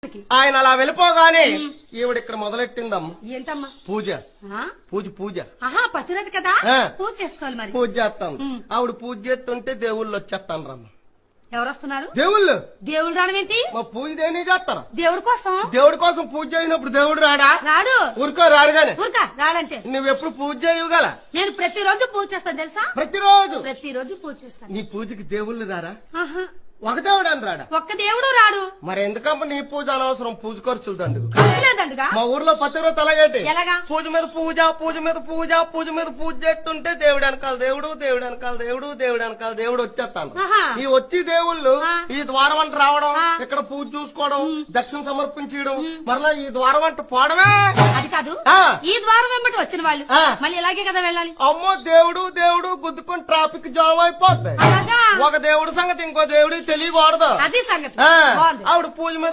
వంటకి. ఆయన అలా వెళ్ళిపోగానే ఈవిడ ఇక్కడ మొదలెట్టిందమ్మ ఏంటమ్మా? పూజ ఆ? పూజ ఆహా, పతివ్రత కదా, ఆ. పూజ చేసుకోవాలి మరి. పూజ చేస్తాను. ఆవిడ పూజ చేస్తుంటే దేవుళ్ళు వచ్చేస్తాను రమ్మ. ఎవరు వస్తున్నారు? దేవుళ్ళు దేవుడు రావడం ఏంటి? మా పూజ దేని చేస్తారా? దేవుడి కోసం. దేవుడి కోసం పూజ చేసినప్పుడు దేవుడు రాడా? రాడు. ఊరుకో రాడుగానే. ఊరుకా రాడంటే నువ్వెప్పుడు పూజ చేయగల? నేను ప్రతిరోజు పూజ చేస్తాను తెలుసా? ప్రతిరోజు ప్రతిరోజు పూజ చేస్తాను. నీ పూజకి దేవుళ్ళు రారా? ఆహా, ఒక దేవుడు అని రాడా? ఒక్క దేవుడు రాడు. మరి ఎందుకమ్మ నీ పూజ అనవసరం? పూజ ఖర్చులు దండు. ఖర్చు లేదండుగా. మా ఊర్లో పతివ్రత అలాగైతే ఎలాగా? పూజ మీద పూజ పూజ మీద పూజ పూజ మీద పూజ చేస్తుంటే దేవుడు వెనకాల దేవుడు దేవుడు వెనకాల దేవుడు దేవుడు వెనకాల దేవుడు వచ్చేస్తాను. ఆహా. ఈ వచ్చి దేవుళ్ళు ఆ. ఈ ద్వారం వంట రావడం, ఆ. ఇక్కడ పూజ చూసుకోవడం, దక్షిణ సమర్పించడం, మరలా ఈ ద్వారం వంట పోవడమే. అది కాదు, ఆ. ఈ ద్వారం వెంబడి వచ్చిన వాళ్ళు ఆ. మళ్ళీ ఇలాగే కదా వెళ్ళాలి. అమ్మో దేవుడు దేవుడు గుద్దుకొని ట్రాఫిక్ జామ్ అయిపోద్ది. అలాగా? ఒక దేవుడి సంగతి ఇంకో దేవుడికి తెలియకూడదు. అది సంగతి. ఆ. బాగుంది. ఆవిడ పూజ మీద